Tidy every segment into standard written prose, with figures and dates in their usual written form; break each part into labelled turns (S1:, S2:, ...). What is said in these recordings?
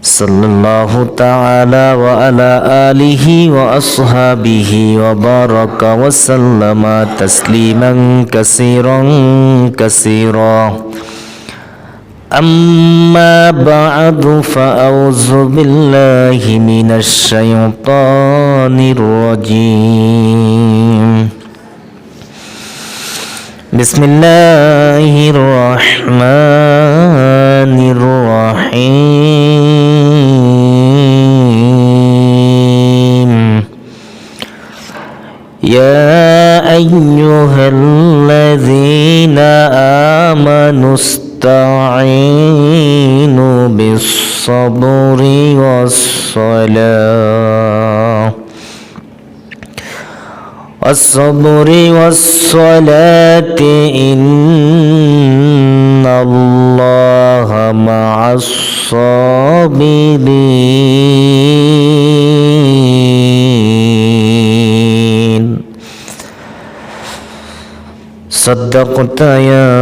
S1: sallallahu ta'ala wa ala alihi wa ashabihi wa baraka wa sallama tasliman kasiran kasira. Amma ba'du fa a'udzu billahi minasy syaithanir rajim. Bismillahirrahmanirrahim. Ya ayyuhalladzina amanu ista'inu bis-sabri was-salah was-sabri was-salati innallaha ma'as-sabirin. Saddaqta ya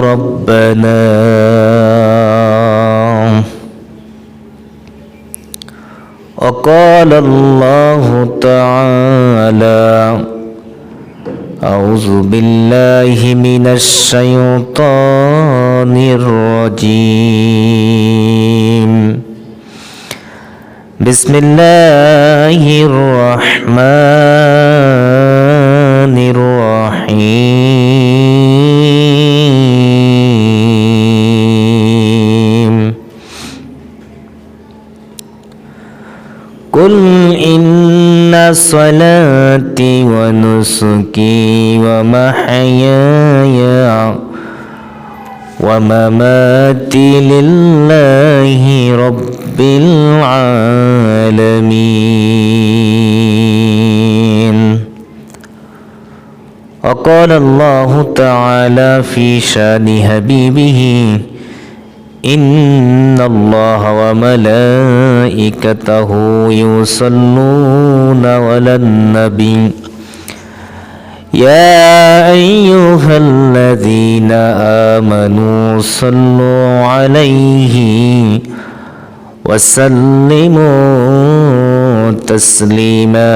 S1: Rabbana. وقال الله تعالى أعوذ بالله من الشيطان الرجيم بسم الله الرحمن الرحيم قل إن صلاتي ونسكي ومحياي ومماتي لله رب العالمين. وقال الله تعالى في شان حبيبه إن الله وملائكته يصلون على النبي يا أيها الذين آمنوا صلوا عليه وسلموا تسليما.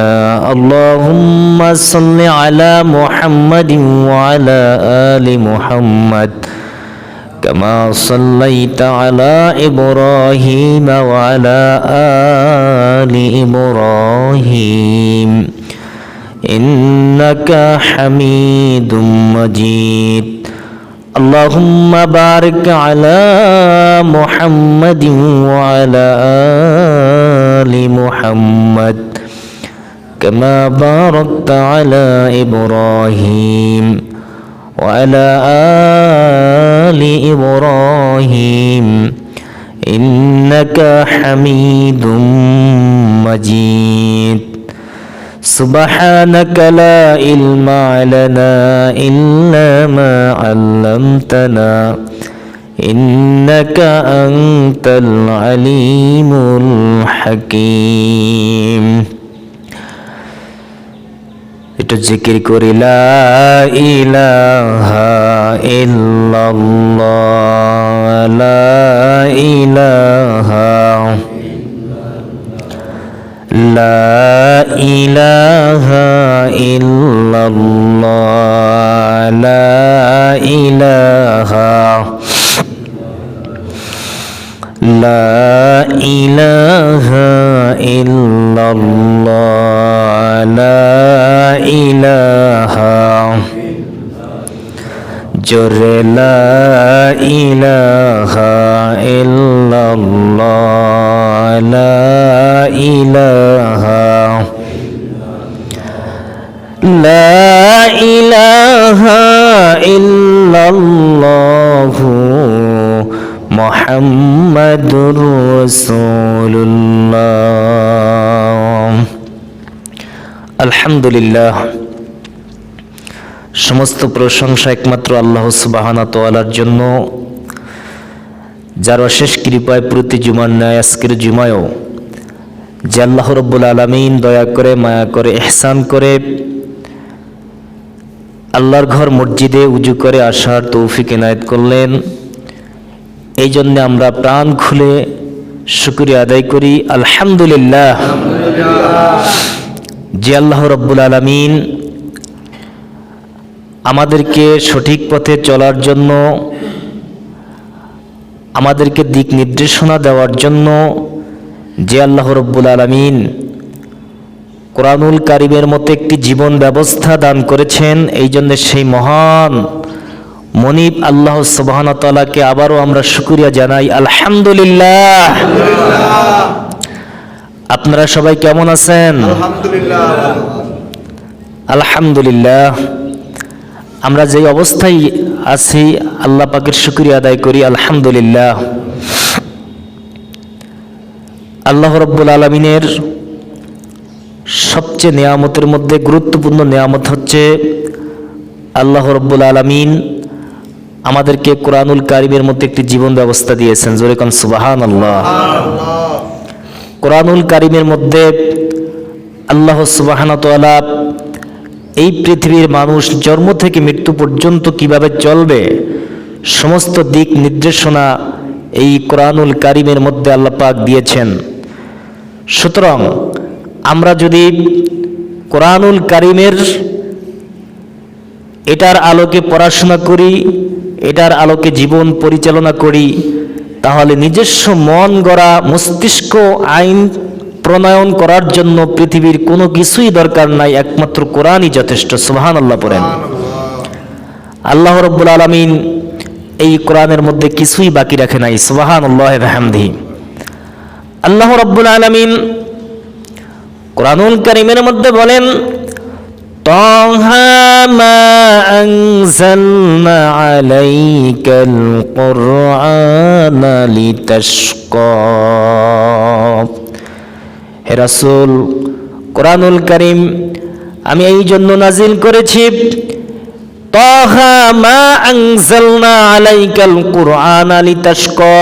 S1: اللهم صل على محمد وعلى آل محمد كما صليت على إبراهيم وعلى آل إبراهيم إنك حميد مجيد. اللهم بارك على محمد وعلى آل محمد كما باركت على إبراهيم وعلى آل إبراهيم إنك حميد مجيد. سبحانك لا علم لنا إلا ما علمتنا إنك أنت العليم الحكيم. একটু জিকির করি লা ইলাহা ইল্লাল্লাহ লা ইলাহা লা ইলাহা ইল্লাল্লাহ লা ইলাহা লা ইলাহা ইল্লাল্লাহ লা ইলাহা জোরে লা ইলাহা ইল্লাল্লাহ লা ইলাহা লা ইলাহা ইল্লাল্লাহ মুহাম্মাদুর রাসূলুল্লাহ। আলহামদুলিল্লাহ, সমস্ত প্রশংসা একমাত্র আল্লাহ সুবহানাহু ওয়া তাআলার জন্য, যার অশেষ কৃপায় প্রতি জুমার ন্যায় আজকের জুমায়ও যে আল্লাহ রাব্বুল আলামিন দয়া করে মায়া করে ইহসান করে আল্লাহর ঘর মসজিদে উজু করে আসার তৌফিক এনায়েত করলেন। এই জন্য আমরা প্রাণ খুলে শুকরিয়া আদায় করি আলহামদুলিল্লাহ যে আল্লাহ রাব্বুল আলামিন আমাদেরকে সঠিক পথে চলার জন্য, আমাদেরকে দিক নির্দেশনা দেওয়ার জন্য যে আল্লাহ রাব্বুল আলামিন কোরআনুল কারীমের মতো একটি জীবন ব্যবস্থা দান করেছেন, এই জন্য সেই মহান মনিব আল্লাহ সুবহানাহু ওয়া তাআলাকে আবারও আমরা শুকরিয়া জানাই আলহামদুলিল্লাহ। আপনারা সবাই কেমন আছেন? আলহামদুলিল্লাহ। আমরা যে অবস্থায় আছি আল্লাহ পাকের শুকরিয়া আদায় করি আলহামদুলিল্লাহ। আল্লাহ রাব্বুল আলামিনের সবচেয়ে নেয়ামতের মধ্যে গুরুত্বপূর্ণ নেয়ামত হচ্ছে আল্লাহ রাব্বুল আলামিন আমাদেরকে কোরআনুল কারীমের মধ্যে একটি জীবন ব্যবস্থা দিয়েছেন। জোরে কোন সুবহানাল্লাহ। কোরআনুল কারীমের মধ্যে আল্লাহ সুবহানাহু ওয়া তাআলা এই পৃথিবীর মানুষ জন্ম থেকে মৃত্যু পর্যন্ত কিভাবে চলবে সমস্ত দিক নির্দেশনা এই কোরআনুল কারীমের মধ্যে আল্লাহ পাক দিয়েছেন। সুতরাং আমরা যদি কোরআনুল কারীমের এটার আলোকে পড়াশোনা করি, এটার আলোকে জীবন পরিচালনা করি, তাহলে নিজস্ব মন গড়া মস্তিষ্ক আইন প্রণয়ন করার জন্য পৃথিবীর কোনো কিছুই দরকার নাই, একমাত্র কোরআনই যথেষ্ট। সুবহানাল্লাহ পড়েন। আল্লাহ রাব্বুল আলামিন এই কোরআনের মধ্যে কিছুই বাকি রাখে নাই। সুবহানাল্লাহ ওয়া বিহামদিহি। আল্লাহ রাব্বুল আলামিন কোরআনুল কারীমের মধ্যে বলেন, তাহা মা আনজালনা আলাইকাল কুরআনা লিতাশকা। হে রাসূল, কোরআনুল কারীম আমি এই জন্য নাজিল করেছি, তাহা মা আনজালনা আলাইকাল কুরআনা লিতাশকা।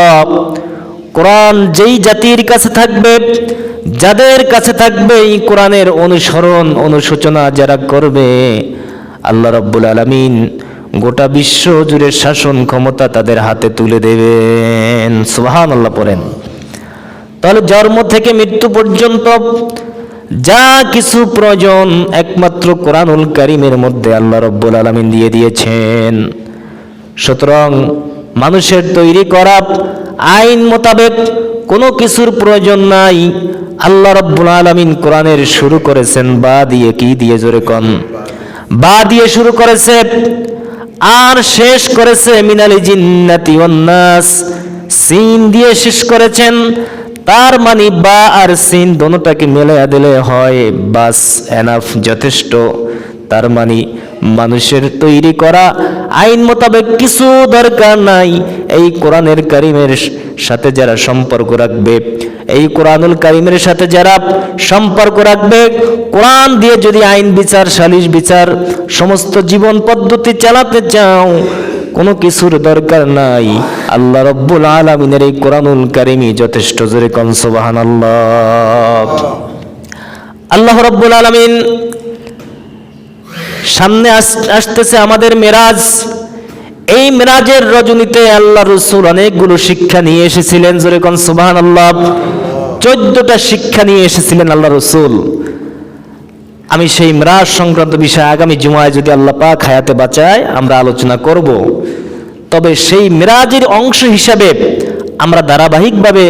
S1: কোরআন যেই জাতির কাছে থাকবে, যাদের কাছে থাকবে এই কোরআনের অনুসরণ অনুশোচনা যারা করবে, আল্লাহ রাব্বুল আলামিন গোটা বিশ্ব জুড়ে শাসন ক্ষমতা তাদের হাতে তুলে দেবেন। সুবহানাল্লাহ পড়েন। তাহলে জন্ম থেকে মৃত্যু পর্যন্ত যা কিছু প্রয়োজন একমাত্র কোরআনুল কারীমের মধ্যে আল্লাহ রাব্বুল আলামিন দিয়ে দিয়েছেন। সুতরাং মানুষের তৈরি করা আইন মোতাবেক কোনো কিছুর প্রয়োজন নাই। আল্লাহ রাব্বুল আলামিন কোরআনের শুরু করেছেন বা দিয়ে, কি দিয়ে? জোরে কোন। বা দিয়ে শুরু করেছে আর শেষ করেছে মিনাল জিন্নাতি ওয়ান নাস, সিন দিয়ে শেষ করেছেন। তার মানে বা আর সিন দোনোটাকে মিলাইয়া দিলে হয় বাস, এনাফ, যথেষ্ট। তার মানে মানুষের তৈরি করা আইন মোতাবেক কিছু দরকার নাই। এই কোরআনের কারীমের সাথে যারা সম্পর্ক রাখবে, এই কোরআনুল কারীমের সাথে যারা সম্পর্ক রাখবে, কোরআন দিয়ে যদি আইন বিচার, সালিশ বিচার, সমস্ত জীবন পদ্ধতি চালাতে চাও, কোনো কিছুর দরকার নাই। আল্লাহ রাব্বুল আলামিনের এই কোরআনুল কারীমই যথেষ্ট। জোরে কোন সুবহানাল্লাহ। আল্লাহ রাব্বুল আলামিন সামনে আসতেছে আমাদের মেরাজ। এই মেরাজের রজনীতে আল্লাহ রাসূল অনেকগুলো শিক্ষা নিয়ে এসেছিলেন। জোরে কোন সুবহানাল্লাহ। 14টা শিক্ষা নিয়ে এসেছিলেন আল্লাহ রাসূল। আমি সেই মেরাজ সংক্রান্ত বিষয়ে আগামী জুমায় যদি আল্লাহ পাক হায়াতে বাঁচায় আমরা আলোচনা করব। তবে সেই মেরাজের অংশ হিসাবে আমরা ধারাবাহিকভাবে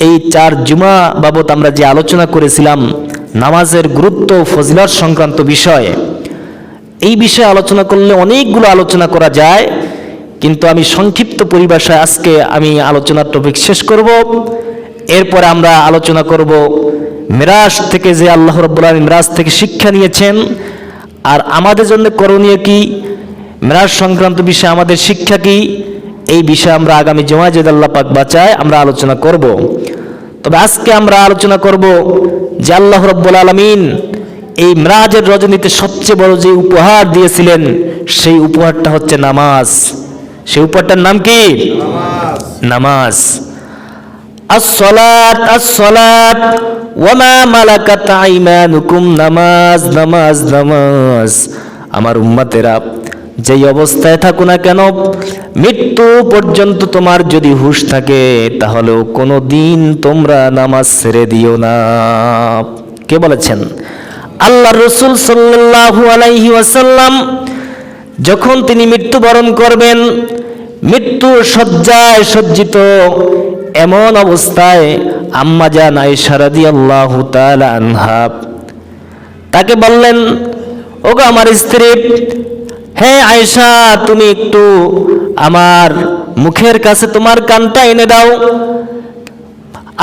S1: এই 4 জুমা বাবদ আমরা যে আলোচনা করেছিলাম নামাজের গুরুত্ব ফজিলত সংক্রান্ত বিষয়ে, এই বিষয়ে আলোচনা করলে অনেকগুলো আলোচনা করা যায়, কিন্তু আমি সংক্ষিপ্ত পরিভাষায় আজকে আমি আলোচনার টপিক শেষ করব। এরপরে আমরা আলোচনা করব মিরাজ থেকে, যে আল্লাহ রাব্বুল আলামিন মিরাজ থেকে শিক্ষা নিয়েছেন আর আমাদের জন্য করণীয় কি, মিরাজ সংক্রান্ত বিষয়ে আমাদের শিক্ষা কি, এই বিষয়ে আমরা আগামী জুমায় যদি আল্লাহ পাক বাঁচায় আমরা আলোচনা করব। তবে আজকে আমরা আলোচনা করব যে আল্লাহ রাব্বুল আলামিন এই মিরাজের রজনীতে সবচেয়ে বড় যে উপহার দিয়েছিলেন সেই উপহারটা হচ্ছে নামাজ। সেই উপহারটার নাম কি? নামাজ। আসসালাত আসসালাত ওয়া মা মালাকাত আইমানুকুম। নামাজ নামাজ নামাজ। আমার উম্মতেরা, যেই অবস্থায় থাকো না কেন, মৃত্যু পর্যন্ত তোমার যদি হুঁশ থাকে তাহলেও কোনো দিন তোমরা নামাজ ছেড়ে দিও না। কে বলেছেন? আল্লাহ রসুল সাল্লাল্লাহু আলাইহি ওয়াসাল্লাম যখন তিনি মৃত্যুবরণ করবেন, মৃত্যুর শয্যায় সজ্জিত এমন অবস্থায় আম্মা জান আয়েশা রাদিয়াল্লাহু তাআলা আনহা তাকে বললেন, ওগো আমার স্ত্রী, হে আয়েশা, তুমি একটু আমার মুখের কাছে তোমার কানটা এনে দাও।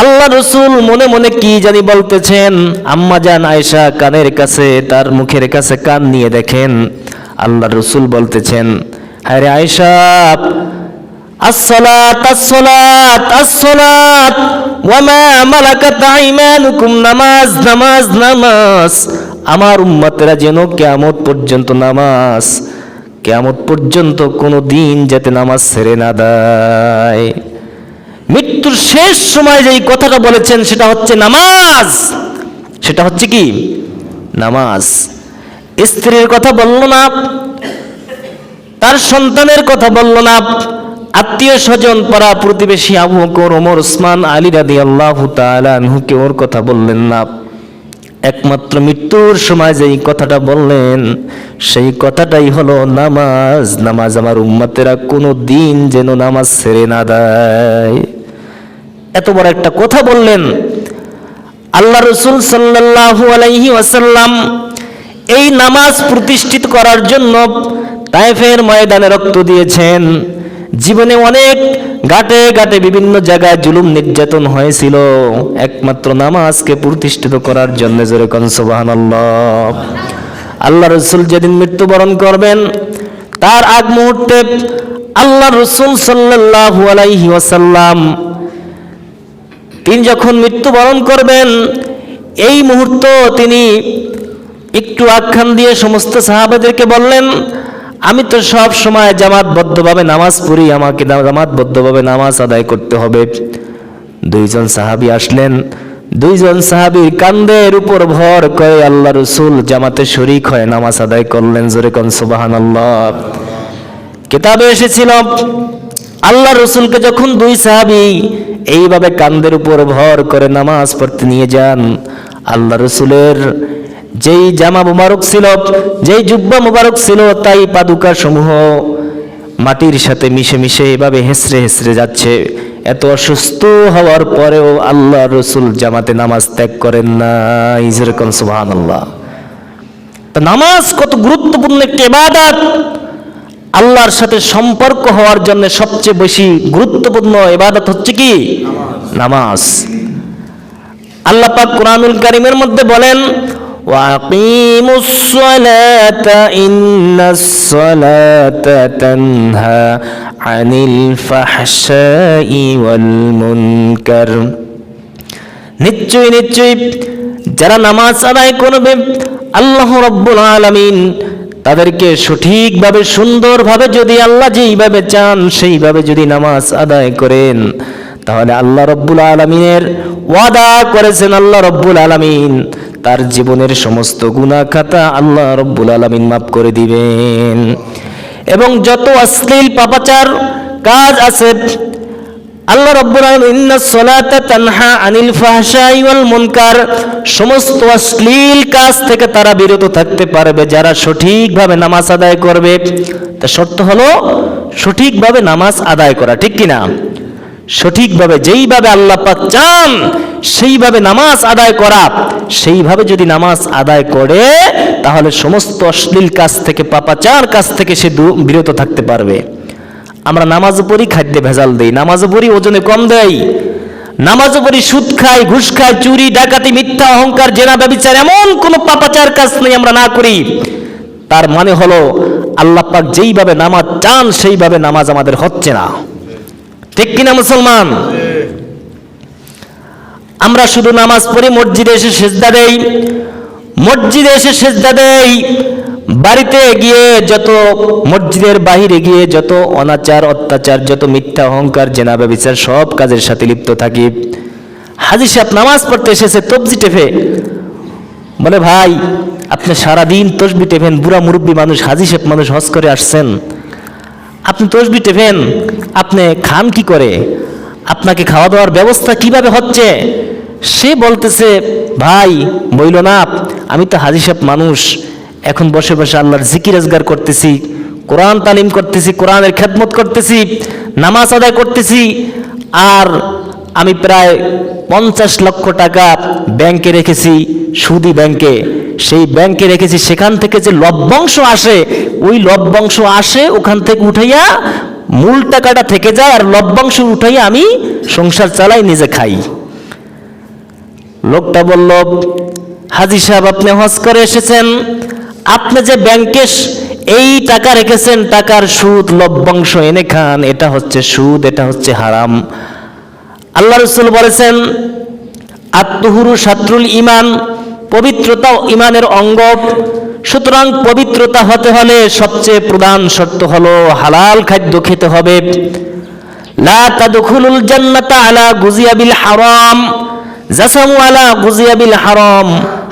S1: আল্লাহ রসুল মনে মনে কি জানি বলতেছেন, আম্মা জান আয়েশা কানের কাছে, তার মুখের কাছে কান নিয়ে দেখেন আল্লাহ রসুল বলতেছেন, হ্যাঁ রে আয়েশা, আসসালাত আসসালাত আসসালাত ওয়া মা মালাকাত আইমানুকুম, নামাজ নামাজ নামাজ। আমার উম্মতেরা যেন কিয়ামত পর্যন্ত নামাজ, কিয়ামত পর্যন্ত কোনো দিন যাতে নামাজ ছেড়ে না দেয়। মৃত্যুর শেষ সময় যেই কথাটা বলেছেন সেটা হচ্ছে নামাজ। সেটা হচ্ছে কি? নামাজ। স্ত্রীর কথা বলল না, তার সন্তানের কথা বলল না, আত্মীয় স্বজন পাড়া প্রতিবেশী আবু বকর, ওমর, ওসমান, আলী রাদিয়াল্লাহু তাআলা আনহুকে ওর কথা বললেন না। একমাত্র মৃত্যুর সময় যেই কথাটা বললেন সেই কথাটাই হলো নামাজ। নামাজ আমার উম্মতেরা কোনো দিন যেন নামাজ ছেড়ে না দেয়। এত বড় একটা কথা বললেন আল্লাহ রসুল সাল্লাল্লাহু আলাইহি ওয়াসাল্লাম। এই নামাজ প্রতিষ্ঠিত করার জন্য তায়েফের ময়দানে রক্ত দিয়েছেন। জীবনে অনেক ঘাটে ঘাটে বিভিন্ন জায়গায় জুলুম নির্যাতন হয়েছিল, একমাত্র নামাজকে প্রতিষ্ঠিত করার জন্য। জোরে কোন সুবহানাল্লাহ। আল্লাহ রসুল যেদিন মৃত্যুবরণ করবেন তার আগ মুহূর্তে আল্লাহ রসুল সাল্লাল্লাহু আলাইহি ওয়াসাল্লাম তিনি যখন মৃত্যুবরণ করবেন, এই মুহূর্ত তিনি একটু আখ্যান দিয়ে সমস্ত সাহাবাদেরকে বললেন, আমি তো সব সময় জামাতবদ্ধভাবে নামাজ পড়ি, আমাকে জামাতবদ্ধভাবে নামাজ আদায় করতে হবে। দুইজন সাহাবী আসলেন, দুইজন সাহাবীর কাঁধের উপর ভর করে আল্লাহ রসুল জামাতে শরীক হয়ে নামাজ আদায় করলেন। জোরে কোন সুবহানাল্লাহ। কিতাবে এসেছিল আল্লাহ রসুলকে যখন দুই সাহাবী এইভাবে কাঁধের উপর ভর করে নামাজ পড়তে নিয়ে যান, আল্লাহ রসুলের যেই জামা মুবারক ছিল, যেই জুব্বা মুবারক ছিল, তাই পাদুকা সমূহ মাটির সাথে মিশে মিশে এভাবে হেসড়ে হেসড়ে যাচ্ছে। এত অসুস্থ হওয়ার পরেও আল্লাহ রসুল জামাতে নামাজ ত্যাগ করেন না। যেরকম সুবহানাল্লাহ। তা নামাজ কত গুরুত্বপূর্ণ একটি ইবাদত। আল্লাহর সাথে সম্পর্ক হওয়ার জন্য সবচেয়ে বেশি গুরুত্বপূর্ণ ইবাদত হচ্ছে কি? নামাজ। আল্লাহ পাক কুরআনুল কারীমের মধ্যে বলেন, وَأَقِيمُوا الصَّلَاةَ إِنَّ الصَّلَاةَ تَنْهَى عَنِ الْفَحْشَاءِ وَالْمُنكَرِ। নিশ্চয়ই নিশ্চয়ই যারা নামাজ আদায় করবে, আল্লাহ রাব্বুল আলামিন তাদেরকে সঠিকভাবে সুন্দরভাবে যদি আল্লাহ যেইভাবে চান সেইভাবে যদি নামাজ আদায় করেন, তাহলে আল্লাহ রাব্বুল আলামিনের ওয়াদা করেছেন, আল্লাহ রাব্বুল আলামিন তার জীবনের সমস্ত গুনাহ খাতা আল্লাহ রাব্বুল আলামিন মাফ করে দিবেন। এবং যত অশ্লীল পাপাচার কাজ আছে, আল্লাহ রাব্বুল আলামিন ইন্নাস সালাতা তানহা আনিল ফাহশাই ওয়াল মুনকার, সমস্ত অশ্লীল কাজ থেকে তারা বিরত থাকতে পারবে যারা সঠিকভাবে নামাজ আদায় করবে। তা শর্ত হলো সঠিকভাবে নামাজ আদায় করা, ঠিক কিনা? সঠিকভাবে যেইভাবে আল্লাহ পাক চান সেইভাবে নামাজ আদায় করা। সেইভাবে যদি নামাজ আদায় করে তাহলে সমস্ত অশ্লীল কাজ থেকে, পাপাচার কাজ থেকে সে বিরত থাকতে পারবে। আমরা নামাজ পড়ি, খাদ্যে ভেজাল দেই, নামাজ পড়ি ওজনে কম দেই, নামাজ পড়ি সুদ খাই, ঘুষ খাই, চুরি ডাকাতি, মিথ্যা, অহংকার, জেনা, ব্যভিচার, এমন কোনো পাপাচার কাজ নেই আমরা না করি। তার মানে হলো আল্লাহ পাক যেইভাবে নামাজ চান সেইভাবে নামাজ আমাদের হচ্ছে না, ঠিক কিনা মুসলমান? আমরা শুধু নামাজ পড়ি, মসজিদে এসে সেজদা দেই, মসজিদে এসে সেজদা দেই, বাড়িতে গিয়ে যত, মসজিদের বাহিরে গিয়ে যত অনাচার অত্যাচার, যত মিথ্যা, অহংকার, জেনা, ব্যভিচার সব কাজের সাথে লিপ্ত থাকি। হাজী সাহেব নামাজ পড়তে এসেছে, তবজি টেপে বলে, ভাই আপনি সারাদিন তসবি টেপেন, বুড়া মুরব্বী মানুষ, হাজি সাহেব মানুষ, হজ করে আসছেন, আপনি তসবি টেপেন, আপনি খান কি করে? আপনাকে খাওয়া দাওয়ার ব্যবস্থা কিভাবে হচ্ছে? সে বলতেছে, ভাই বইল না, আমি তো হাজি সাহেব মানুষ, এখন বসে বসে আল্লাহর জিকির আজগার করতেছি, কোরআন তালিম করতেছি, কোরআনের খেদমত করতেছি, নামাজ আদায় করতেছি, আর আমি প্রায় 50 লক্ষ টাকা ব্যাংকে রেখেছি, সুদি ব্যাংকে, সেই ব্যাংকে রেখেছি, সেখান থেকে যে লভ্যাংশ আসে, ওই লভ্যাংশ আসে ওখান থেকে উঠাইয়া মূল টাকাটা থেকে যায়, আর লভ্যাংশ উঠাইয়া আমি সংসার চালাই, নিজে খাই। লোকটা বলল, হাজি সাহেব আপনি হজ করে এসেছেন, আপনি যে ব্যাংকে এই টাকা রেখেছেন, টাকার সুদ লভ্যাংশ এনে খান, এটা হচ্ছে সুদ, এটা হচ্ছে হারাম। আল্লাহ রাসূল বলেছেন, আত-তুহুরু শাত্রুল ঈমান, পবিত্রতা ঈমানের অঙ্গ। সুতরাং পবিত্রতা হতে হলে সবচেয়ে প্রধান শর্ত হলো হালাল খাদ্য খেতে হবে। লা তাদখুলুল জান্নাতা আলা গুজিয়াবিল হারাম, জাসামু আলা গুজিয়াবিল হারাম,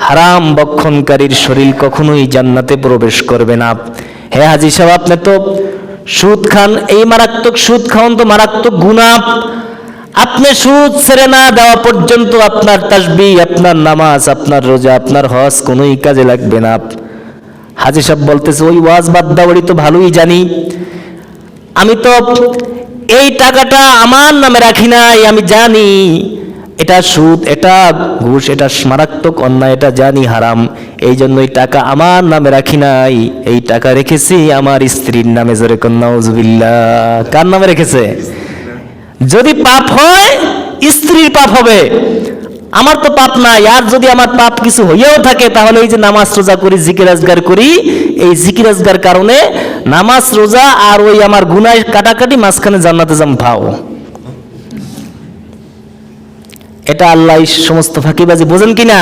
S1: হারাম বক্ষণকারীর শরীর কখনোই জান্নাতে প্রবেশ করবে না। হে হাজী সাহেব, আপনি তো সুদ খান, এই মারাত্মক সুদ খাওয়ান তো মারাত্মক গুনাহ। আপনি সুদ ছেড়ে না দেওয়া পর্যন্ত আপনার তাসবিহ, আপনার নামাজ, আপনার রোজা, আপনার হজ কোনোই কাজে লাগবে না। হাজী সাহেব বলতেছে, ওই ওয়াজ বাদ দাওয়ারই তো ভালোই জানি, আমি তো এই টাকাটা আমার নামে রাখি নাই, আমি জানি এটা সুদ, এটা ঘুষ, এটা মারাত্মক অন্যায়, এটা জানি হারাম, এই জন্য এই টাকা আমার নামে রাখি নাই, এই টাকা রেখেছি আমার স্ত্রীর নামে। জোরে কোন নাউজুবিল্লাহ। কার নামে রেখেছে? যদি পাপ হয় স্ত্রীর পাপ হবে, আমার তো পাপ নাই। আর যদি আমার পাপ কিছু হইয়াও থাকে, তাহলে এই যে নামাজ রোজা করি, জিকির আজগার করি, এই জিকির আজগার কারণে নামাজ রোজা আর ওই আমার গুনাহ কাটাকাটি, মাঝখানে জান্নাতে যাম ভাও। এটা আল্লাহ সমস্ত ফাঁকিবাজি বোঝেন কিনা?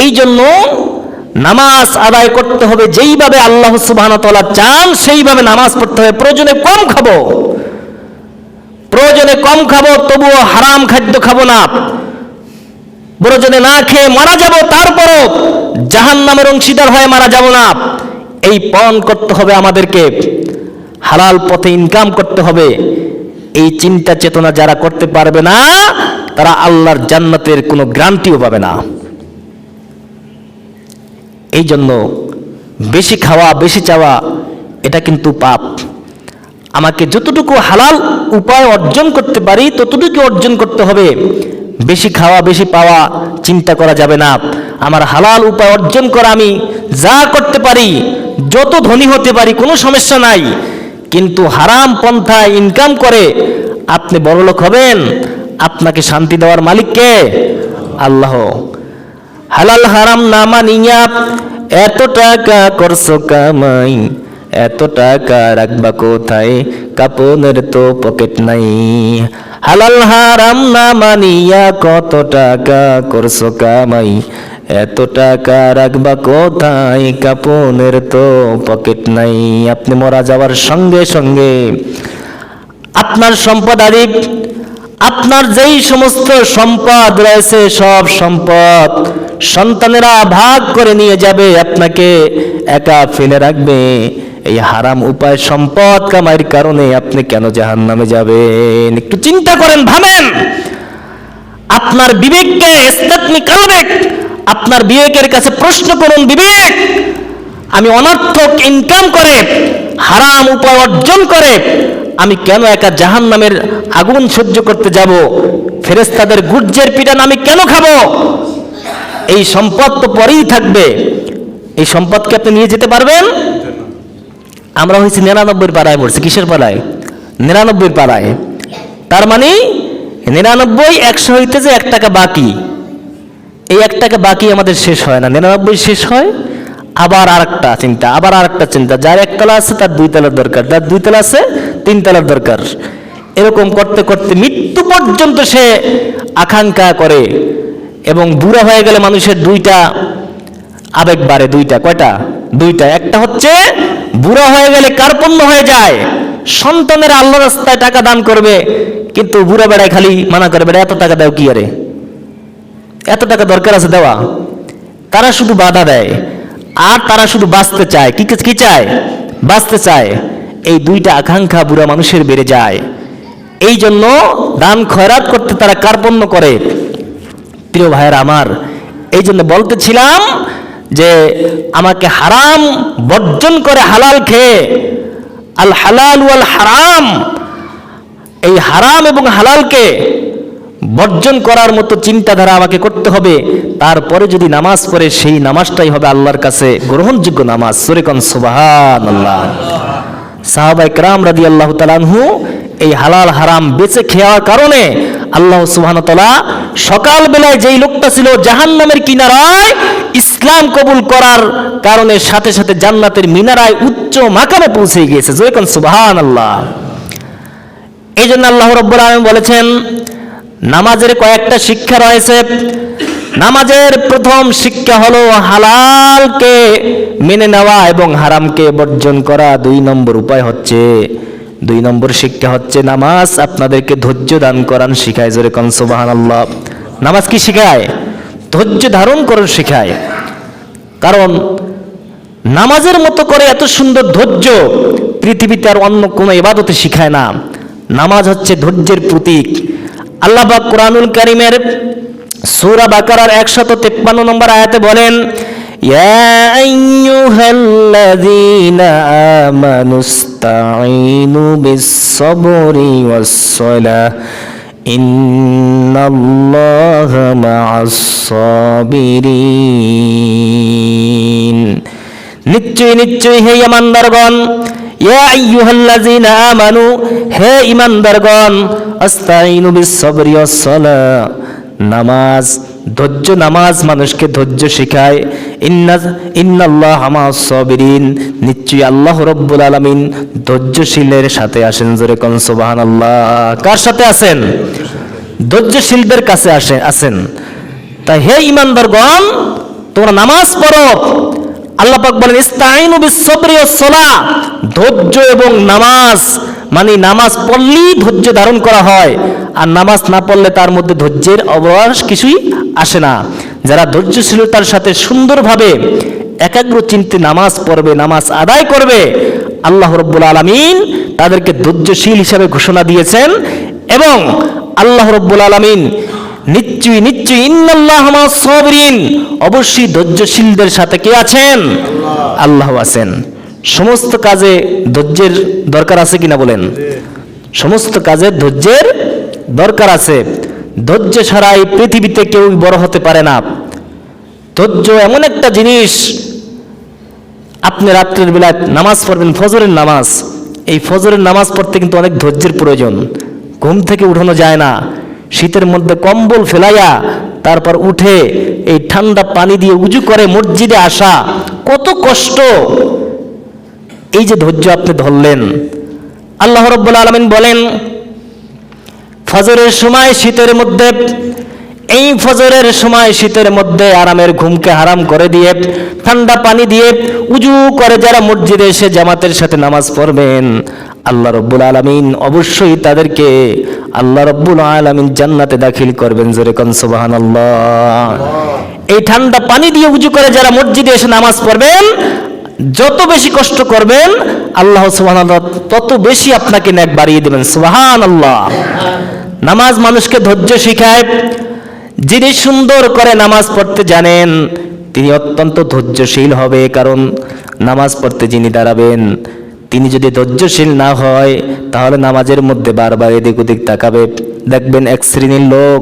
S1: এই জন্য নামাজ আদায় করতে হবে যেইভাবে আল্লাহ সুবহানাহু ওয়া তাআলা চান, সেইভাবে নামাজ পড়তে হবে। প্রয়োজনে কম খাবো, প্রয়োজনে কম খাবো, তবুও হারাম খাদ্য খাবো না। প্রয়োজনে না খেয়ে মারা যাব, তারপরও জাহান্নামের অংশীদার হয়ে মারা যাব না। এই পণ করতে হবে আমাদেরকে, হালাল পথে ইনকাম করতে হবে। এই চিন্তা চেতনা যারা করতে পারবে না, তারা আল্লাহর জান্নাতের কোনো গ্যারান্টিও পাবে না। এই জন্য বেশি খাওয়া, বেশি চাওয়া, এটা কিন্তু পাপ। আমাকে যতটুকু হালাল উপায় অর্জন করতে পারি ততটুকু অর্জন করতে হবে। বেশি খাওয়া, বেশি পাওয়া চিন্তা করা যাবে না। আমার হালাল উপায় অর্জন করা, আমি যা করতে পারি, যত ধনী হতে পারি, কোনো সমস্যা নাই। কিন্তু হারাম পন্থায় ইনকাম করে আপনি বড়লোক হবেন, আপনাকে শান্তি দেওয়ার মালিক কে? আল্লাহ। হালাল হারাম না মানিয়া এত টাকা করছো কামাই, এত টাকা রাখবা কোথায়, কাপনের তো পকেট নাই। হালাল হারাম না মানিয়া কত টাকা করছো কামাই, এত টাকা রাখবা কোথায়, কাপনের তো পকেট নাই। আপনি মারা যাওয়ার সঙ্গে সঙ্গে আপনার সম্পদাদি, আপনার যেই সমস্ত সম্পদ রয়েছে, সব সম্পদ সন্তানেরা ভাগ করে নিয়ে যাবে, আপনাকে একা ফেলে রাখবে। এই হারাম উপায় সম্পদ কামাইয়ের কারণে আপনি কেন জাহান্নামে যাবেন? একটু চিন্তা করেন, ভাবেন। আপনার বিবেককে ইস্তাতনি কালবেক, আপনার বিবেকের কাছে প্রশ্ন করুন, বিবেক, আমি অনর্থক ইনকাম করে, হারাম উপায় অর্জন করে আমি কেন একা জাহান্নামের আগুন সহ্য করতে যাব? ফেরেশতাদের গুর্জের পিটান আমি কেন খাবো? এই সম্পদ তো পরেই থাকবে, এই সম্পদকে আপনি নিয়ে যেতে পারবেন? আমরা হয়েছি 99 পাড়ায় পড়ছি। কিসের পাড়ায়? 99 পাড়ায়। তার মানে 99, 100 হইতে যে 1 টাকা বাকি, এই 1 টাকা বাকি আমাদের শেষ হয় না। 99 শেষ হয়, আবার আরেকটা চিন্তা, আবার আরেকটা চিন্তা। যার 1 তলা আছে তার 2 তলার দরকার, যার 2 তলা আছে 3 তলার দরকার। এরকম করতে করতে মৃত্যু পর্যন্ত সে আকাঙ্ক্ষা করে। এবং বুড়া হয়ে গেলে মানুষের 2টা আবেগ বাড়ে। 2টা, কয়টা? 2টা। একটা হচ্ছে বুড়া হয়ে গেলে কার্পণ্য হয়ে যায়, সন্তানের আল্লাহ রাস্তায় টাকা দান করবে, কিন্তু বুড়া বেড়ায় খালি মানা করে, বেড়া এত টাকা দাও কি আরে, এত টাকা দরকার আছে দেওয়া? তারা শুধু বাধা দেয়, আর তারা শুধু বাঁচতে চায়। কি চায়? বাঁচতে চায়। এই দুইটা আকাঙ্ক্ষা বুড়া মানুষের বেড়ে যায়। এই জন্য দান খয়রাত করতে তারা কার্পণ্য করে। প্রিয় ভাইয়েরা আমার, এই জন্য বলতেছিলাম যে আমাকে হারাম বর্জন করে হালাল খেয়ে, আল হালাল ওয়াল হারাম, এই হারাম এবং হালালকে বর্জন করার মতো চিন্তাধারা আমাকে করতে হবে। তারপরে যদি নামাজ পড়ে, সেই নামাজটাই হবে আল্লাহর কাছে গ্রহণযোগ্য নামাজ। সূরা কোন সুবহানাল্লাহ। সাহাবা ইকরাম রাদিয়াল্লাহু তাআলা আনহু এই হালাল হারাম বেঁচে খাওয়ার কারণে আল্লাহ সুবহানাহু ওয়া তাআলা সকাল বেলায় যেই লোকটা ছিল জাহান্নামের কিনারায়, ইসলাম কবুল করার কারণে সাথে সাথে জান্নাতের মিনারায় উচ্চ মাকামে পৌঁছে গিয়েছে। সূরা কোন সুবহানাল্লাহ। এই জন্য আল্লাহ রাব্বুল আলামিন বলেছেন, নামাজের কয়েকটা শিক্ষা রয়েছে। নামাজের প্রথম শিক্ষা হলো হালালকে মেনে নেওয়া এবং হারামকে বর্জন করা। 2 নম্বর উপায় হচ্ছে, 2 নম্বর শিক্ষা হচ্ছে নামাজ আপনাদেরকে ধৈর্য দান করান শিখায়। জোরে কোন সুবহানাল্লাহ। নামাজ কি শিখায়? ধৈর্য ধারণ করার শিখায়। কারণ নামাজের মতো করে এত সুন্দর ধৈর্য পৃথিবীতে আর অন্য কোনো ইবাদতে শিখায় না। নামাজ হচ্ছে ধৈর্যের প্রতীক। আল্লাহ পাক কুরআনুল কারীমের সূরা বাকারার 153 নম্বর আয়াতে বলেন, ইয়া আইয়ুহাল্লাযীনা আমানুস্তাঈনু বিস-সাবরি ওয়াস-সালাহ ইন্নাল্লাহা মা'আস-সাবিরিন। নিশ্চয়ই হে ঈমানদারগণ, ইয়া আইয়ুহাল্লাযীনা আমানু, হে ঈমানদারগণ, আস্তাঈনু বিস-সাবরি ওয়াস-সালাহ, নামাজ, ধৈর্য, নামাজ মানুষকে ধৈর্য শেখায়। ইন্নাল্লাহা মা'আস-সাবিরিন, নিশ্চয়ই আল্লাহ রাব্বুল আলামিন ধৈর্যশীলের সাথে আসেন। জোরে কোন সুবহানাল্লাহ। কার সাথে আছেন? ধৈর্যশীলদের কাছে আছেন। তাই হে ঈমানদারগণ, তোমরা নামাজ পড়ো। আল্লাহ পাক বলেন, ইস্তাঈনু বিস-সাবরি ওয়াস-সালাহ, ধৈর্য এবং নামাজ, মানে নামাজ পড়লেই ধৈর্য ধারণ করা হয়, আর নামাজ না পড়লে তার মধ্যে ধৈর্যের অবকাশ কিছুই আসে না। যারা ধৈর্যশীলতার সাথে সুন্দরভাবে একাগ্র চিন্তে নামাজ পড়বে, নামাজ আদায় করবে, আল্লাহ রাব্বুল আলামিন তাদেরকে ধৈর্যশীল হিসাবে ঘোষণা দিয়েছেন। এবং আল্লাহ রাব্বুল আলামিন নিশ্চয়ই ইন্নাল্লাহা মা'আস-সাবিরিন, অবশ্যই ধৈর্যশীলদের সাথে কে আছেন? আল্লাহ আছেন। সমস্ত কাজে ধৈর্যের দরকার আছে কিনা বলেন? সমস্ত কাজে ধৈর্যের দরকার আছে। ধৈর্য ছাড়া এই পৃথিবীতে কেউ বড় হতে পারে না। ধৈর্য এমন একটা জিনিস, আপনি রাত্রের বেলায় নামাজ পড়বেন, ফজরের নামাজ, এই ফজরের নামাজ পড়তে কিন্তু অনেক ধৈর্যের প্রয়োজন। ঘুম থেকে উঠানো যায় না, শীতের মধ্যে কম্বল ফেলাইয়া তারপর উঠে এই ঠান্ডা পানি দিয়ে উজু করে মসজিদে আসা, কত কষ্ট। এই যে ধৈর্য আপনি ধরলেন, আল্লাহ রাব্বুল আলামিন বলেন, ফজরের সময় শীতের মধ্যে, এই ফজরের সময় শীতের মধ্যে আরামের ঘুমকে হারাম করে দিয়ে ঠান্ডা পানি দিয়ে উজু করে যারা মসজিদে এসে জামাতের সাথে নামাজ পড়বেন, আল্লাহ রাব্বুল আলামিন অবশ্যই তাদেরকে আল্লাহ রাব্বুল আলামিন জান্নাতে দাখিল করবেন। জোরে কোন সুবহানাল্লাহ। এই ঠান্ডা পানি দিয়ে উজু করে যারা মসজিদে এসে নামাজ পড়বেন, যত বেশি কষ্ট করবেন আল্লাহ সুবহানাল্লাহ তত বেশি আপনাকে নেক বাড়িয়ে দেবেন। সুবহানাল্লাহ। নামাজ মানুষকে ধৈর্য শেখায়। যিনি সুন্দর করে নামাজ পড়তে জানেন তিনি অত্যন্ত ধৈর্যশীল হবে। কারণ নামাজ পড়তে যিনি দাঁড়াবেন তিনি যদি ধৈর্যশীল না হয় তাহলে নামাজের মধ্যে বারবার এদিক ওদিক তাকাবে। দেখবেন এক শ্রেণীর লোক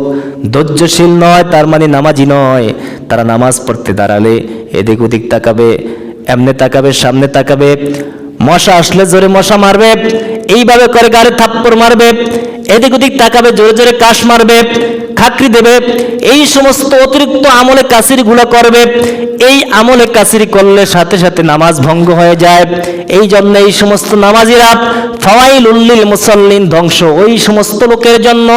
S1: ধৈর্যশীল নয়, তার মানে নামাজি নয়। তারা নামাজ পড়তে দাঁড়ালে এদিক ওদিক তাকাবে, এমনে তাকাবে, সামনে তাকাবে, মশা আসলে জোরে মশা মারবে, এইভাবে করে গাড়ি থাপ্পড় মারবে, এদিক ওদিক তাকাবে, জোরে জোরে কাশ মারবে, খাকরি দেবে, এই সমস্ত অতিরিক্ত আমলে কাসির গুলো করবে। এই আমলে কাসির করলে সাথে সাথে নামাজ ভঙ্গ হয়ে যায়। এই জন্য এই সমস্ত নামাজিরা ফাওয়াইলুল লিল মুসাল্লিন, ধ্বংস ওই সমস্ত লোকের জন্য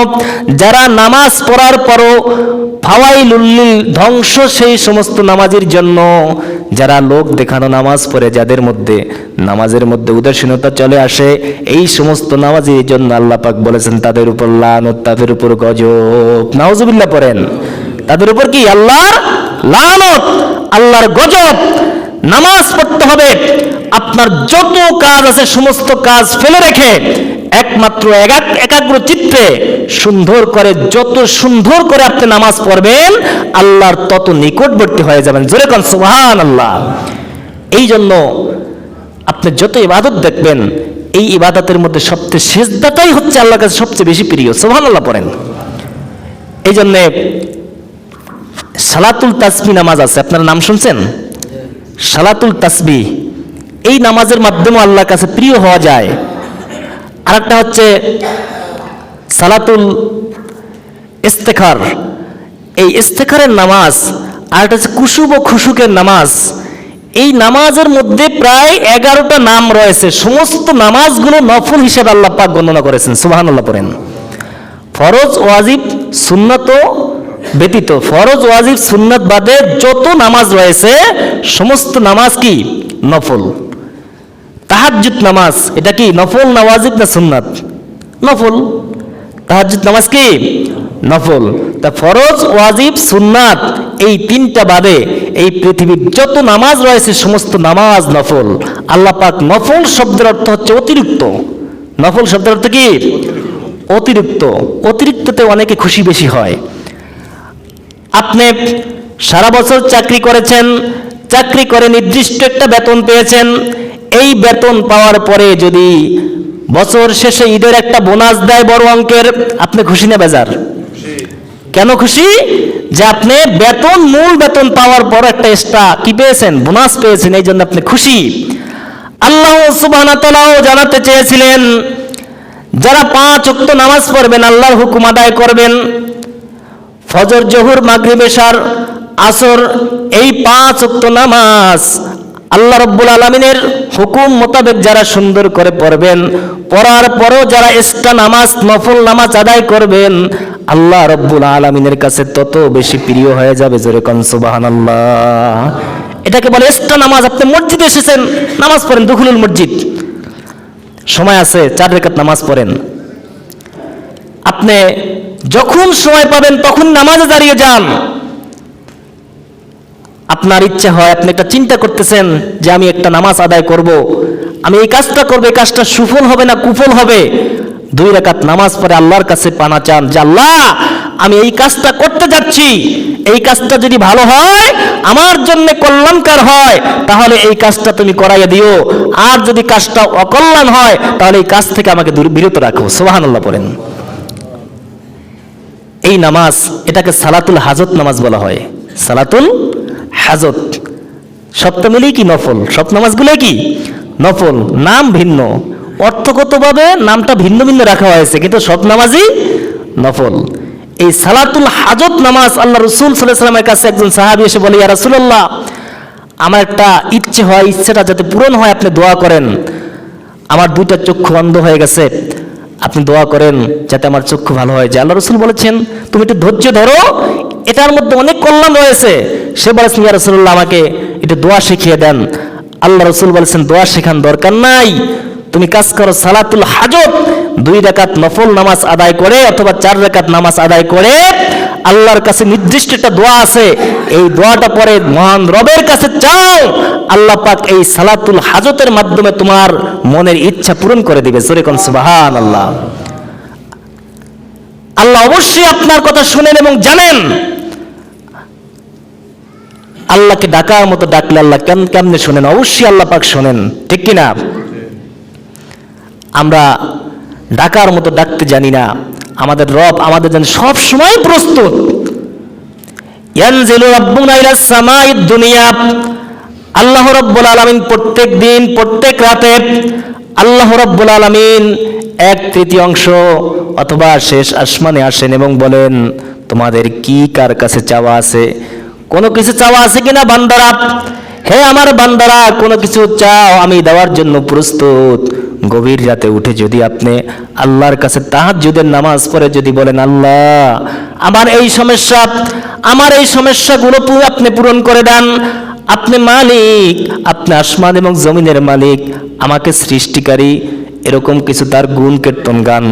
S1: যারা নামাজ পড়ার পরও ফাওয়াইলুল লিল, ধ্বংস সেই সমস্ত নামাজির জন্য যারা লোক দেখানো নামাজ পড়ে, যাদের মধ্যে নামাজের মধ্যে উদাসীনতা চলে আসে, এই সমস্ত নামাজির জন্য আল্লাহ পাক বলেছেন তাদের উপর লানত, তাদের উপর গজব। নাউজুবিল্লাহ পড়েন। তাদের উপর কি? আল্লাহর লানত, আল্লাহর গজব। নামাজ পড়তে হবে, আপনার যত কাজ আছে সমস্ত কাজ ফেলে রেখে একমাত্র একাগ্র চিত্তে সুন্দর করে, যত সুন্দর করে আপনি নামাজ পড়বেন আল্লাহর তত নিকটবর্তী হয়ে যাবেন। জোরে কোন সুবহানাল্লাহ। এই জন্য আপনি যত ইবাদত দেখবেন, এই ইবাদতের মধ্যে সবচেয়ে সেজদাটাই হচ্ছে আল্লাহর কাছে সবচেয়ে বেশি প্রিয়। সুবহানাল্লাহ পড়েন। এই জন্যে সালাতুল তাসবিহ নামাজ আছে, আপনারা নাম শুনছেন? সালাতুল তাসবিহ, এই নামাজের মাধ্যমে আল্লাহর কাছে প্রিয় হওয়া যায়। আরেকটা হচ্ছে সালাতুল ইস্তেখার, এই ইস্তেখারের নামাজ। আরেকটা হচ্ছে কুশুব ও খুশুকের নামাজ। এই নামাজের মধ্যে প্রায় 11টা নাম রয়েছে। সমস্ত নামাজগুলো নফল হিসেবে আল্লাহ পাক গণনা করেছেন। সুবহানাল্লাহ পড়েন। ফরজ ওয়াজিব সুন্নাত ব্যতীত, ফরজ ওয়াজিব সুন্নাত বাদে যত নামাজ রয়েছে সমস্ত নামাজ কি? নফল। তাহাজ্জুদ নামাজ, এটা কি নফল না ওয়াজিব না সুন্নাত? নফল। তাহাজ্জুদ নামাজ কি? নফল। তা ফরজ ওয়াজিব সুন্নাত এই তিনটা বাদে এই পৃথিবীর যত নামাজ রয়েছে সমস্ত নামাজ নফল। আল্লাহ পাক নফল শব্দের অর্থ হচ্ছে অতিরিক্ত। নফল শব্দের অর্থ কি? অতিরিক্ত। অতিরিক্ততে অনেকে খুশি বেশি হয়। আপনি সারা বছর চাকরি করেছেন, চাকরি করে নির্দিষ্ট একটা বেতন পেয়েছেন। এই বেতন পাওয়ার পরে যদি বছর শেষে ঈদের একটা বোনাস দেয় বড় অঙ্কের, আপনি খুশি না বেজার? কেন খুশি? যে আপনি বেতন, মূল বেতন পাওয়ার পর একটা এক্সট্রা কি পেয়েছেন? বোনাস পেয়েছেন, এই জন্য আপনি খুশি। আল্লাহ সুবহানাহু ওয়া তাআলাও জানাতে চেয়েছিলেন যারা 5 ওয়াক্ত নামাজ পড়বেন, আল্লাহর হুকুম আদায় করবেন, ফজর, জোহর, মাগরিব, এশার, আসর, এই 5 ওয়াক্ত নামাজ আল্লাহ রাব্বুল আলামিনের হুকুম মোতাবেক যারা সুন্দর করে পড়বেন, পড়ার পরও যারা এক্সট্রা নামাজ, নফল নামাজ আদায় করবেন, আল্লাহ রাব্বুল আলামিনের কাছে তত বেশি প্রিয় হয়ে যাবে। জোরে কোন সুবহানাল্লাহ। এটাকে বলে এক্সট্রা নামাজ। আপনি মসজিদে এসেছেন, নামাজ পড়েন, দুখুলুল মসজিদ, সময় আছে 4 রাকাত নামাজ পড়েন। আপনি যখন সময় পাবেন তখন নামাজে দাঁড়িয়ে যান। আপনার ইচ্ছা হয়, আপনি একটা চিন্তা করতেছেন যে আমি একটা নামাজ আদায় করব, আমি এই কাজটা করবো, এই কাজটা সুফল হবে না কুফল হবে, 2 রাকাত নামাজ পড়ে আল্লাহর কাছে পানা চান যে আল্লাহ আমি এই কাজটা করতে যাচ্ছি, এই কাজটা যদি ভালো হয়, আমার জন্য কল্যাণকর হয়, তাহলে এই কাজটা তুমি করাইয়া দিও, আর যদি কাজটা অকল্যাণ হয় তাহলে এই কাজ থেকে আমাকে বিরত রাখো। সুবহানাল্লাহ পড়েন। এই নামাজ, এটাকে সালাতুল হাজত নামাজ বলা হয়। সালাতুল হাজত। সবটা মিলেই কি নফল, সব নামাজগুলো কি নফল, নাম ভিন্ন, অর্থগতভাবে নামটা ভিন্ন ভিন্ন রাখা হয়েছে, কিন্তু সব নামাজই নফল। এই সালাতুল হাজত নামাজ আল্লাহ রাসূল সাল্লাল্লাহু আলাইহি ওয়াসাল্লামের কাছে একজন সাহাবী এসে বলে, ইয়া রাসূলুল্লাহ, আমার একটা ইচ্ছে হয়, ইচ্ছাটা যাতে পূরণ হয় আপনি দোয়া করেন। আমার 2টা চক্ষু অন্ধ হয়ে গেছে, আপনি দোয়া করেন যাতে আমার চক্ষু ভালো হয়ে যায়। আল্লাহ রাসূল বলেছেন তুমি একটু ধৈর্য ধরো, এটার মধ্যে অনেক কল্যাণ রয়েছে। সে বলেছেন, ইয়া রাসূলুল্লাহ, আমাকে একটু দোয়া শিখিয়ে দেন। আল্লাহ রাসূল বলেছেন, দোয়া শেখান দরকার নাই, তুমি কাজ করো, সালাতুল হাজত 2 রাকাত নফল নামাজ আদায় করে অথবা 4 রাকাত নামাজ আদায় করে আল্লাহর কাছে নির্দিষ্ট একটা দোয়া আছে, এই দোয়াটা পরে মহান রবের কাছে চাও, আল্লাহ পাক এই সালাতুল হাজতের মাধ্যমে তোমার মনের ইচ্ছা পূরণ করে দিবে। জোরে কোন সুবহানাল্লাহ। আল্লাহ অবশ্যই আপনার কথা শুনেন এবং জানেন। আল্লাহকে ডাকার মতো ডাকলে আল্লাহ কেমনে শোনেন? অবশ্যই আল্লাহ পাক শোনেন, ঠিক কিনা? আমরা ডাকার মতো ডাকতে জানি না। আমাদের রব আমাদের জন্য সব সময় প্রস্তুত। ইয়ানজিলু রাব্বুনা ইলাস সামাঈদ দুনিয়া, আল্লাহ রাব্বুল আলামিন প্রত্যেক দিন প্রত্যেক রাতে আল্লাহ রাব্বুল আলামিন 1/3 অথবা শেষ আসমানে আসেন এবং বলেন, তোমাদের কি কার কাছে চাওয়া আছে? কোনো কিছু চাওয়া আছে কিনা বান্দারা? হে আমার বান্দারা, কোনো কিছু চাও, আমি দেওয়ার জন্য প্রস্তুত। গভীর রাতে উঠে যদি আপনি আল্লাহর কাছে তাহাজ্জুদের নামাজ পড়ে যদি বলেন, আল্লাহ আমার এই সমস্যা, আমার এই সমস্যাগুলো আপনি পূরণ করে দেন, আপনি মালিক, আপনি আসমান এবং জমিনের মালিক, আমাকে সৃষ্টিকারী, এরকম কিছু তার গুণ কীর্তন গান।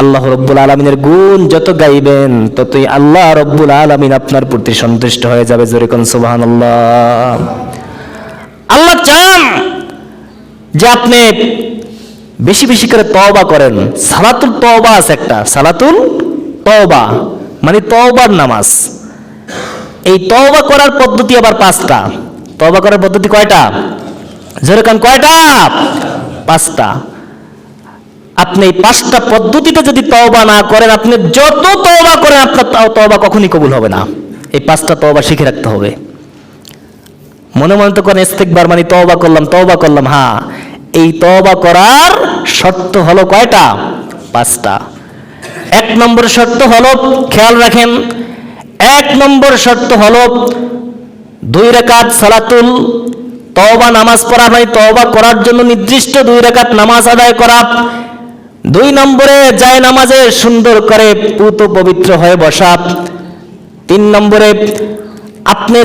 S1: আল্লাহ রব্বুল আলামিনের গুণ যত গাইবেন ততই আল্লাহ রব্বুল আলামিন আপনার প্রতি সন্তুষ্ট হয়ে যাবে। জোরে কোন সুবহানাল্লাহ। আল্লাহ চান যে আপনি বেশি বেশি করে তওবা করেন। সালাতুল তওবা আছে একটা, সালাতুল তওবা মানে তওবার নামাজ। এই তওবা করার পদ্ধতি আবার 5টা। তওবা করার পদ্ধতি কয়টা? জোরে কোন কয়টা? 5টা। আপনি এই 5টা পদ্ধতিতে যদি তওবা না করেন, আপনি যত তওবা করেন আপনার তওবা কখনই কবুল হবে না। এই 5টা তওবা শিখে রাখতে হবে। মনে মনে তো করেন ইস্তিগফার মানে তওবা করলাম। হ্যাঁ, এই তওবা করার শর্ত হলো কয়টা? 5টা। 1 নম্বর শর্ত হলো, খেয়াল রাখেন, 1 নম্বর শর্ত হলো 2 রাকাত সালাতুল তওবা নামাজ পড়া, মানে তওবা করার জন্য নির্দিষ্ট 2 রাকাত নামাজ আদায় করা। 2 নম্বরে যায় নামাজে সুন্দর করে পুত পবিত্র হয়ে বসা। 3 নম্বরে আপনি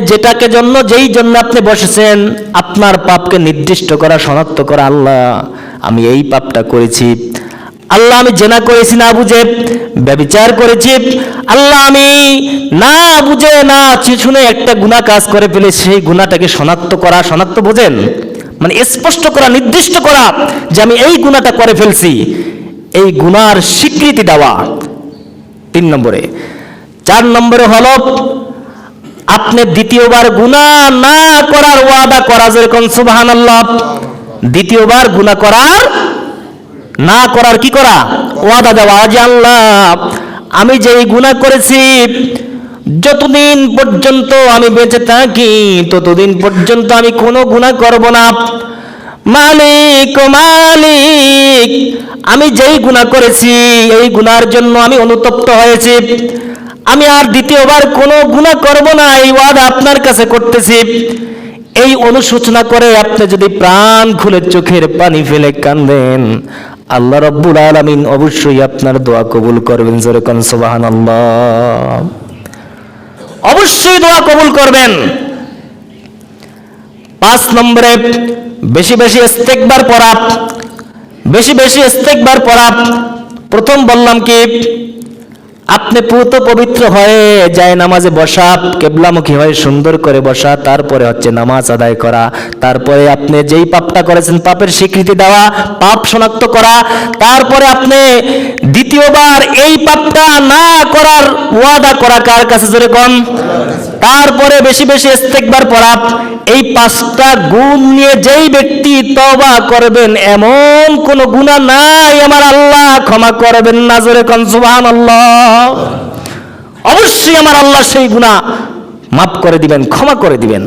S1: যেই জন্য আপনি বসেছেন আপনার পাপকে নির্দিষ্ট করা, শনাক্ত করা। আল্লাহ আমি এই পাপটা করেছি, আল্লাহ আমি জেনা করেছি না বুঝে, ব্যভিচার করেছি, আল্লাহ আমি না বুঝে না শুনে একটা গুনাহ কাজ করে ফেলেছি। সেই গুনাহটাকে শনাক্ত করা, শনাক্ত বোঝেন মানে স্পষ্ট করা, নির্দিষ্ট করা যে আমি এই গুনাহটা করে ফেলছি, এই গুনার স্বীকৃতি দেওয়া 3 নম্বরে। 4 নম্বরে হলো আপনি দ্বিতীয়বার গুনাহ না করার ওয়াদা করা। যেরকম সুবহানাল্লাহ, দ্বিতীয়বার গুনাহ না করার কি করা? ওয়াদা দেওয়া যে আল্লাহ আমি যেই গুনাহ করেছি যতদিন পর্যন্ত আমি বেঁচে থাকি ততদিন পর্যন্ত আমি কোনো গুনাহ করব না। মালিক আমি যেই গুনাহ করেছি এই গুনার জন্য আমি অনুতপ্ত হয়েছি, আমি আর দ্বিতীয়বার কোনো গুনাহ করব না, এই ওয়াদা আপনার কাছে করতেছি। এই অনুশোচনা করে আপনি যদি প্রাণ খুলে চোখের পানি ফেলে কাঁদেন, আল্লাহ রাব্বুল আলামিন অবশ্যই আপনার দোয়া কবুল করবেন। জোরে কোন সুবহানাল্লাহ। অবশ্যই দোয়া কবুল করবেন। 5 নম্বরে বেশি বেশি ইস্তিগফার পড়া, বেশি বেশি ইস্তিগফার পড়া। প্রথম বললাম কি, আপনি পুত পবিত্র হয়ে যায় নামাজে বসা, কিবলামুখী হয়ে সুন্দর করে বসা, তারপরে হচ্ছে নামাজ আদায় করা, তারপরে আপনি যেই পাপটা করেছেন পাপের স্বীকৃতি দেওয়া, পাপ শনাক্ত করা, তারপরে আপনি দ্বিতীয়বার এই পাপটা না করার ওয়াদা করা। কার কাছে? জোরে কোন। তারপরে বেশি বেশি ইস্তিগফার পড়া। এই 5টা গুণ নিয়ে যেই ব্যক্তি তওবা করবেন এমন কোন গুনাহ নাই আমার আল্লাহ ক্ষমা করবেন না। জোরে কোন সুবহানাল্লাহ। অবশ্যই আমার আল্লাহ সেই গুনাহ মাফ করে দিবেন, ক্ষমা করে দিবেন।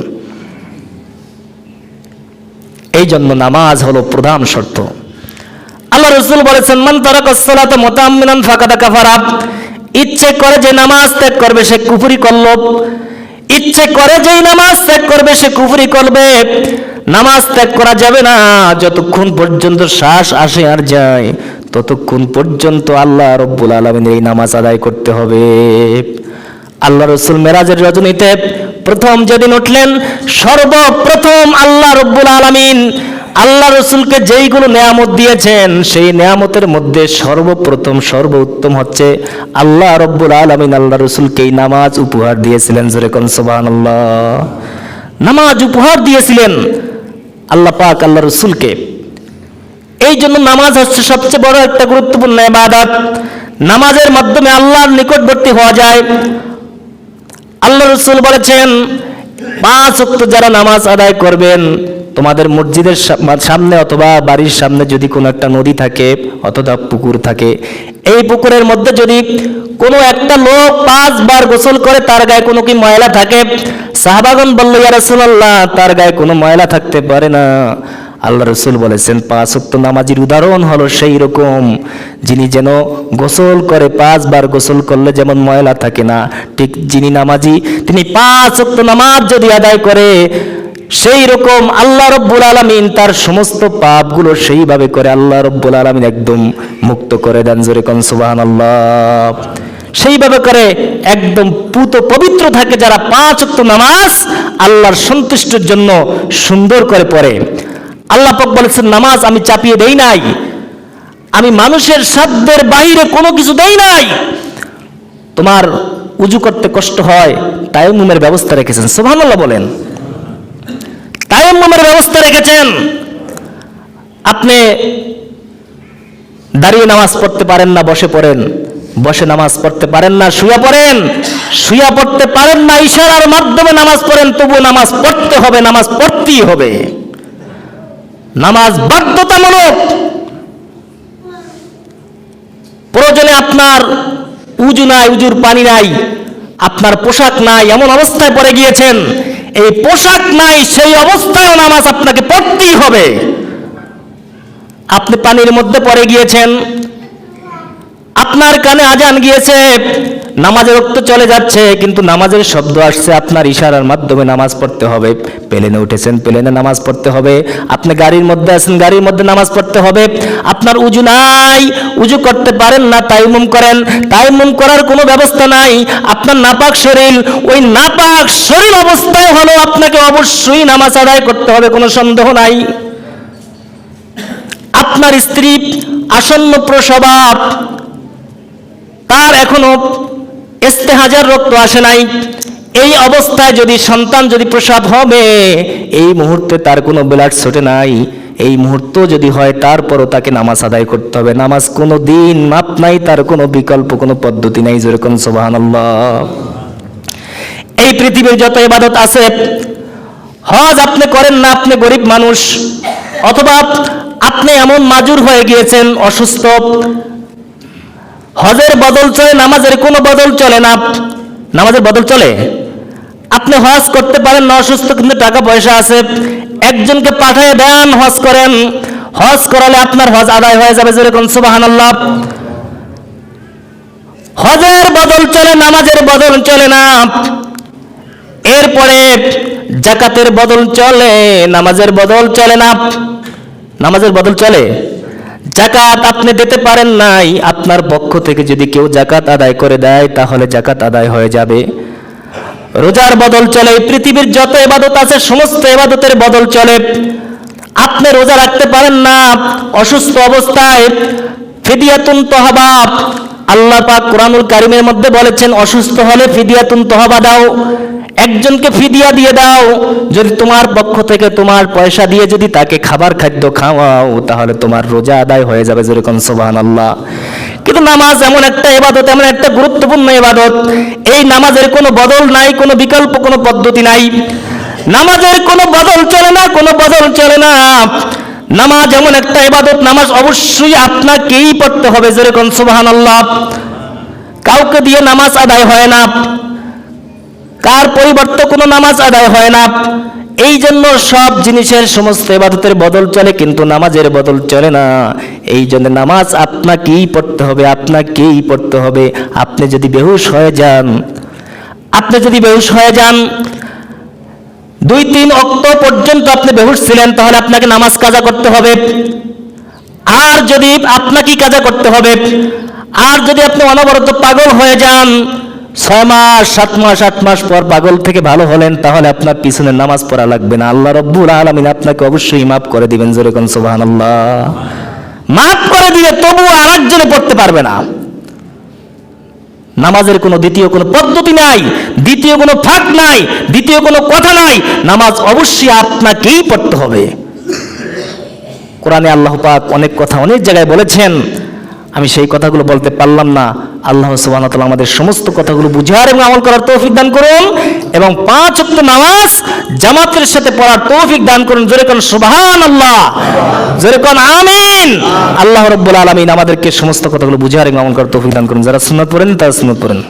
S1: এই জন্য নামাজ হলো প্রধান শর্ত। আল্লাহ রাসূল বলেছেন, মান তারাকাস সালাতা মুতাআম্মিনান ফাকাদ কাফারা। ইচ্ছে করে যে নামাজ ত্যাগ করবে সে কুফরি করলো। ইচ্ছে করে যেই নামাজ ত্যাগ করবে সে কুফরি করবে। নামাজ ত্যাগ করা যাবে না যতক্ষণ পর্যন্ত শ্বাস আসে আর যায় ততক্ষণ পর্যন্ত আল্লাহ রাব্বুল আলামিনের এই নামাজ আদায় করতে হবে। আল্লাহ রাসূল মেরাজের রজনীতে প্রথম যেদিন উঠলেন, সর্বপ্রথম আল্লাহ রাব্বুল আলামিন আল্লাহ রাসূলকে যেইগুলো নেয়ামত দিয়েছেন সেই নেয়ামতের মধ্যে সর্বপ্রথম সর্বোত্তম হচ্ছে আল্লাহ রাব্বুল আলামিন আল্লাহ রাসূলকে এই নামাজ উপহার দিয়েছিলেন। জোরে কোন সুবহানাল্লাহ। নামাজ উপহার দিয়েছিলেন আল্লাহ পাক আল্লাহ রাসূলকে। এই জন্য নামাজ হচ্ছে সবচেয়ে বড় একটা গুরুত্বপূর্ণ ইবাদত। নামাজের মাধ্যমে আল্লাহর নিকটবর্তী হওয়া যায়। আল্লাহ রাসূল বলেছেন, 5 ওয়াক্ত যারা নামাজ আদায় করবেন, তোমাদের মসজিদের সামনে অথবা বাড়ির সামনে যদি কোনো একটা নদী থাকে অথবা পুকুর থাকে, এই পুকুরের মধ্যে যদি কোনো একটা লোক 5 বার গোসল করে তার গায়ে কোনো কি ময়লা থাকে? সাহাবাগণ বলল, ইয়া রাসূলুল্লাহ, তার গায়ে কোনো ময়লা থাকতে পারে না। আল্লাহ রাসূল বলেছেন, 5 ওয়াক্ত নামাজের উদাহরণ হলো সেই রকম যিনি যেন গোসল করে 5 বার গোসল করলে যেমন ময়লা থাকে না, ঠিক যিনি নামাজি তিনি 5 ওয়াক্ত নামাজ যদি আদায় করে সেই রকম আল্লাহ রাব্বুল আলামিন তার সমস্ত পাপগুলো সেইভাবে করে আল্লাহ রাব্বুল আলামিন একদম মুক্ত করে দেন। জোরে কোন সুবহানাল্লাহ। সেইভাবে করে একদম পুত পবিত্র থাকে যারা 5 ওয়াক্ত নামাজ আল্লাহর সন্তুষ্টির জন্য সুন্দর করে পড়ে। আল্লাহ পাক বলেছেন, নামাজ আমি চাপিয়ে দেই নাই, আমি মানুষের সাধ্যের বাইরে কোনো কিছু দেই নাই। তোমার উজু করতে কষ্ট হয়, তায়াম্মুমের ব্যবস্থা রেখেছেন। সুবহানাল্লাহ বলেন। তায়াম্মুমের ব্যবস্থা রেখেছেন। আপনি দাঁড়িয়ে নামাজ পড়তে পারেন না, বসে পড়েন। বসে নামাজ পড়তে পারেন না, শুয়ে পড়েন। শুয়ে পড়তে পারেন না, ইশারার মাধ্যমে নামাজ পড়েন। তবু নামাজ পড়তে হবে, নামাজ পড়তেই হবে। নামাজ বাধ্যতামূলক। প্রয়োজনে আপনার উজু নাই, উজুর পানি নাই, আপনার পোশাক নাই, এমন অবস্থায় পড়ে গিয়েছেন, এই পোশাক নাই সেই অবস্থায় নামাজ আপনাকে পড়তেই হবে। আপনি পানির মধ্যে পড়ে গিয়েছেন, আপনার কানে আজান গিয়েছে, নামাজের ওয়াক্ত চলে যাচ্ছে, কিন্তু নামাজের শব্দ আসছে, আপনার ইশারার মাধ্যমে নামাজ পড়তে হবে। প্লেনে উঠেছেন, প্লেনে নামাজ পড়তে হবে। আপনি গাড়ির মধ্যে আছেন, গাড়ির মধ্যে নামাজ পড়তে হবে। আপনার উজু নাই, উজু করতে পারেন না, তায়াম্মুম করেন। তায়াম্মুম করার কোনো ব্যবস্থা নাই, আপনার নাপাক শরীর, ওই নাপাক শরীর অবস্থায় হলো আপনাকে অবশ্যই নামাজ আদায় করতে হবে, কোনো সন্দেহ নাই। আপনার স্ত্রী আসন্ন প্রসব, তার এখনো ইস্তেহাজার রক্ত আসে নাই, এই অবস্থায় যদি সন্তান যদি প্রসব হবে, এই মুহূর্তে তার কোনো ব্লাড ছোটে নাই, এই মুহূর্ত যদি হয়, তারপরও তাকে নামাজ আদায় করতে হবে। নামাজ কোনো দিন মাপ নাই, তার কোনো বিকল্প, কোনো পদ্ধতি নাই। যেরকম সুবহানাল্লাহ। এই পৃথিবীর যত ইবাদত আছে, হজ আপনি করেন না, আপনি গরিব মানুষ, অথবা আপনি এমন মাজুর হয়ে গিয়েছেন, অসুস্থ, হজের বদল চলে, নামাজের কোনো বদল চলে না। নামাজের বদল চলে? আপনি হজ করতে পারেন না, অসুস্থ, কিন্তু টাকা পয়সা আছে, একজনকে পাঠিয়ে দেন, হজ করেন। হজ করালে আপনার হজ আদায় হয়ে যাবে। যেরকম সুবহানাল্লাহ। হজের বদল চলে, নামাজের বদল চলে না। এরপরে যাকাতের বদল চলে, নামাজের বদল চলে না। নামাজের বদল চলে? যাকাত আপনি দিতে পারেন নাই, আপনার পক্ষ থেকে যদি কেউ যাকাত আদায় করে দেয়, তাহলে যাকাত আদায় হয়ে যাবে। রোজার বদল চলে। পৃথিবীর যত ইবাদত আছে, সমস্ত ইবাদতের বদল চলে। আপনি রোজা রাখতে পারেন না, অসুস্থ অবস্থায়, ফিদিয়াতুন তহবা, আল্লাহ পাক কুরআনুল কারীমের মধ্যে বলেছেন, অসুস্থ হলে ফিদিয়াতুন তহবা দাও, একজনকে ফিদিয়া দিয়ে দাও। যদি তোমার পক্ষ থেকে তোমার পয়সা দিয়ে যদি তাকে খাবার খাদ্য খাওয়াও, তাহলে তোমার রোজা আদায় হয়ে যাবে। যেরকম সুবহানাল্লাহ। কিন্তু নামাজ এমন একটা ইবাদত, এমন একটা গুরুত্বপূর্ণ ইবাদত, এই নামাজের কোনো বদল নাই, কোনো বিকল্প, কোনো পদ্ধতি নাই। নামাজের কোনো বদল চলে না, কোনো বদল চলে না। নামাজ এমন একটা ইবাদত, নামাজ অবশ্যই আপনাকেই পড়তে হবে। যেরকম সুবহানাল্লাহ। কাউকে দিয়ে নামাজ আদায় হয় না, কার পরিবর্তে কোনো নামাজ আদায় হয় না। এই জন্য সব জিনিসের, সমস্ত ইবাদতের বদল চলে, কিন্তু নামাজের বদল চলে না। এই জন্য নামাজ আপনাকেই পড়তে হবে, আপনাকেই পড়তে হবে। আপনি যদি বেহুশ হয়ে যান, আপনি যদি বেহুশ হয়ে যান, 2-3 ওয়াক্ত পর্যন্ত আপনি বেহুশ ছিলেন, তাহলে আপনাকে নামাজ কাজা করতে হবে। আর যদি আপনাকেই কাজা করতে হবে। আর যদি আপনি অনবরত পাগল হয়ে যান, 6 মাস 7 মাস 8 মাস পর পাগল থেকে ভালো হলেন, তাহলে আপনার পিছনে নামাজ পড়া লাগবে না। আল্লাহ রাব্বুল আলামিন আপনাকে অবশ্যই মাফ করে দিবেন। যেরকম সুবহানাল্লাহ। মাফ করে দিলে তবুও আরেকজনে পড়তে পারবে না। নামাজের কোনো দ্বিতীয় কোনো পদ্ধতি নাই, দ্বিতীয় কোনো ফাঁক নাই, দ্বিতীয় কোনো কথা নাই। নামাজ অবশ্যই আপনাকেই পড়তে হবে। কোরআনে আল্লাহ পাক অনেক কথা অনেক জায়গায় বলেছেন, আমি সেই কথাগুলো বলতে পারলাম না। আল্লাহ সুবহানাহু ওয়া তাআলা আমাদের সমস্ত কথাগুলো বুঝার এবং আমল করার তৌফিক দান করুন, এবং 5 ওয়াক্ত নামাজ জামাতের সাথে পড়ার তৌফিক দান করুন। জোরে কোন সুবহানাল্লাহ, জোরে কোন আমিন। আল্লাহ রাব্বুল আলামিন আমাদেরকে সমস্ত কথাগুলো বুঝার এবং আমল করার তৌফিক দান করুন। যারা সুন্নাত পড়েন তারা সুন্নাত পড়েন।